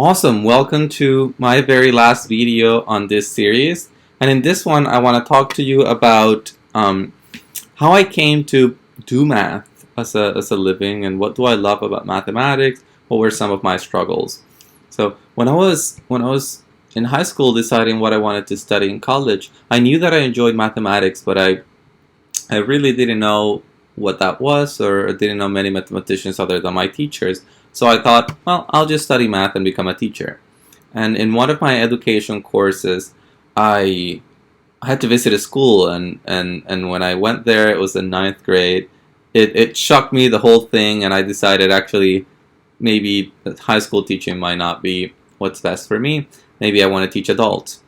Awesome, welcome to my very last video on this series. And in this one, I want to talk to you about how I came to do math as a living and what do I love about mathematics, what were some of my struggles. So when I was in high school deciding what I wanted to study in college, I knew that I enjoyed mathematics, but I really didn't know what that was, or didn't know many mathematicians other than my teachers. So I thought, well, I'll just study math and become a teacher. And in one of my education courses, I had to visit a school, and when I went there, it was the ninth grade. It shocked me, the whole thing, and I decided actually maybe high school teaching might not be what's best for me. Maybe I want to teach adults.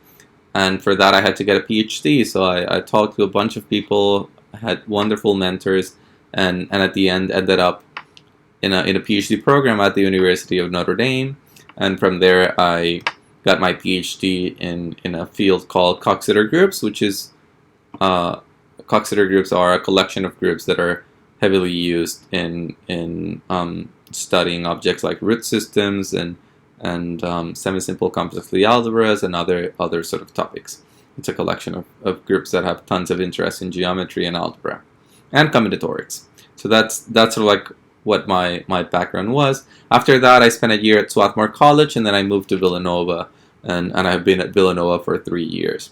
And for that, I had to get a PhD. So I talked to a bunch of people, had wonderful mentors, and at the end ended up in a PhD program at the University of Notre Dame. And from there, I got my PhD in a field called Coxeter groups, which is Coxeter groups are a collection of groups that are heavily used in studying objects like root systems and semi-simple complex algebras and other sort of topics. It's a collection of groups that have tons of interest in geometry and algebra and combinatorics. So that's sort of like what my background was. After that, I spent a year at Swarthmore College, and then I moved to Villanova, and I've been at Villanova for 3 years.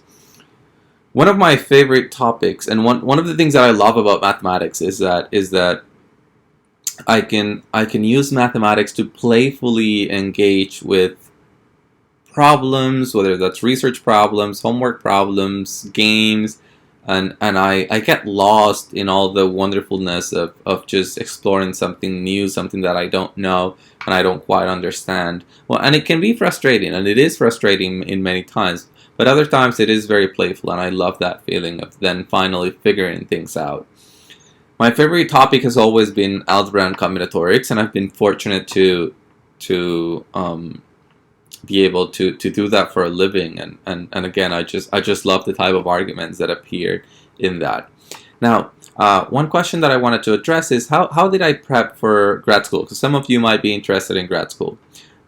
One of my favorite topics, and one of the things that I love about mathematics is that I can use mathematics to playfully engage with problems, whether that's research problems, homework problems, games, and I get lost in all the wonderfulness of just exploring something new, something that I don't know and I don't quite understand. Well, and it can be frustrating, and it is frustrating in many times, but other times it is very playful, and I love that feeling of then finally figuring things out. My favorite topic has always been algebra and combinatorics, and I've been fortunate to be able to do that for a living. And again, I just love the type of arguments that appeared in that. Now, one question that I wanted to address is how did I prep for grad school? Because some of you might be interested in grad school.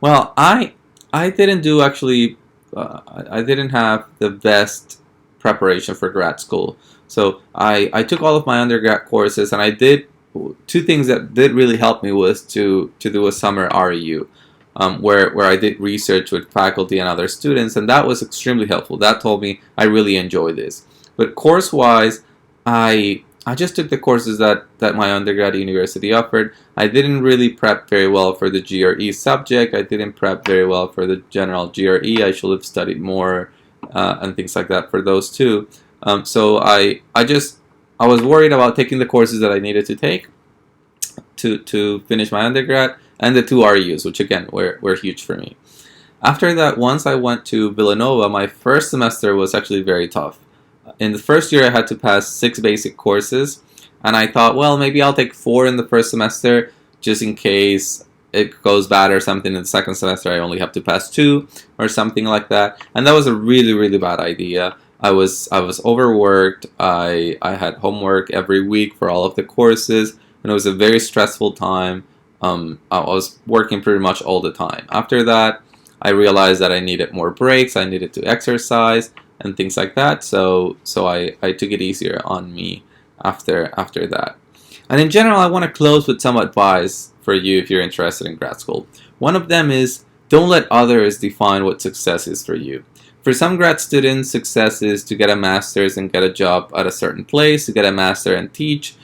Well, I didn't do actually. I didn't have the best preparation for grad school. So I took all of my undergrad courses, and I did two things that did really help me was to do a summer REU, where I did research with faculty and other students, and that was extremely helpful. That told me I really enjoy this. But course-wise, I just took the courses that my undergrad university offered. I didn't really prep very well for the GRE subject. I didn't prep very well for the general GRE. I should have studied more and things like that for those two. So I was worried about taking the courses that I needed to take to finish my undergrad, and the two REUs, which again were huge for me. After that, once I went to Villanova, my first semester was actually very tough. In the first year, I had to pass 6 basic courses, and I thought, well, maybe I'll take 4 in the first semester, just in case it goes bad or something. In the second semester, I only have to pass 2 or something like that, and that was a really, really bad idea. I was overworked. I had homework every week for all of the courses, and it was a very stressful time. I was working pretty much all the time. After that, I realized that I needed more breaks. I needed to exercise and things like that. So I took it easier on me after that. And in general, I want to close with some advice for you if you're interested in grad school. One of them is, don't let others define what success is for you. For some grad students, success is to get a master's and get a job at a certain place, to get a master and teach.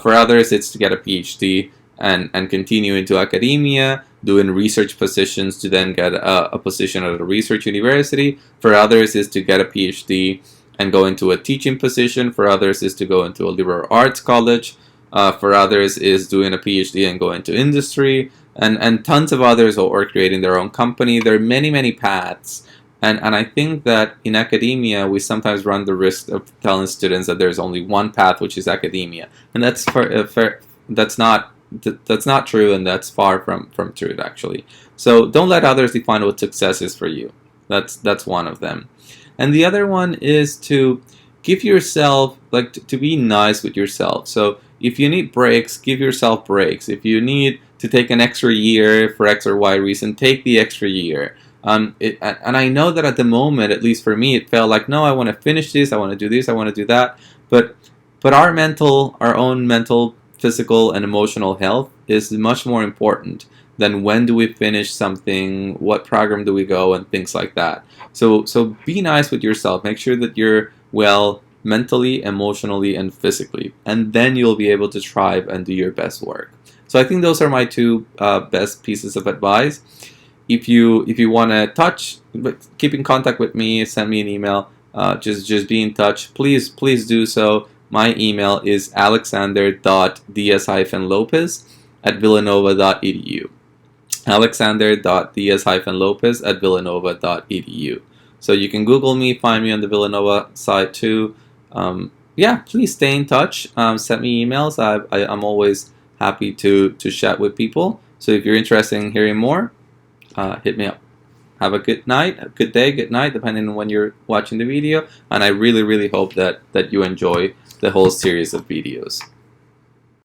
For others, it's to get a PhD and continue into academia, doing research positions to then get a position at a research university. For others, is to get a PhD and go into a teaching position. For others, is to go into a liberal arts college. For others, is doing a PhD and go into industry. And tons of others are creating their own company. There are many, many paths. And I think that in academia, we sometimes run the risk of telling students that there's only one path, which is academia. And that's not true, and that's far from true, actually. So don't let others define what success is for you. That's one of them. And the other one is to give yourself, to be nice with yourself. So if you need breaks, give yourself breaks. If you need to take an extra year for X or Y reason, take the extra year. And I know that at the moment, at least for me, it felt like, no, I want to finish this, I want to do this, I want to do that. But our own mental, physical, and emotional health is much more important than when do we finish something, what program do we go, and things like that. So be nice with yourself. Make sure that you're well mentally, emotionally, and physically, and then you'll be able to thrive and do your best work. So I think those are my two best pieces of advice. If you want to keep in contact with me, send me an email. Just be in touch. Please do so. My email is alexander.diaz-lopez@villanova.edu. alexander.diaz-lopez@villanova.edu. So you can Google me, find me on the Villanova site too. Yeah, please stay in touch. Send me emails. I'm always happy to chat with people. So if you're interested in hearing more, hit me up. Have a good night, a good day, good night, depending on when you're watching the video. And I really, really hope that you enjoy the whole series of videos.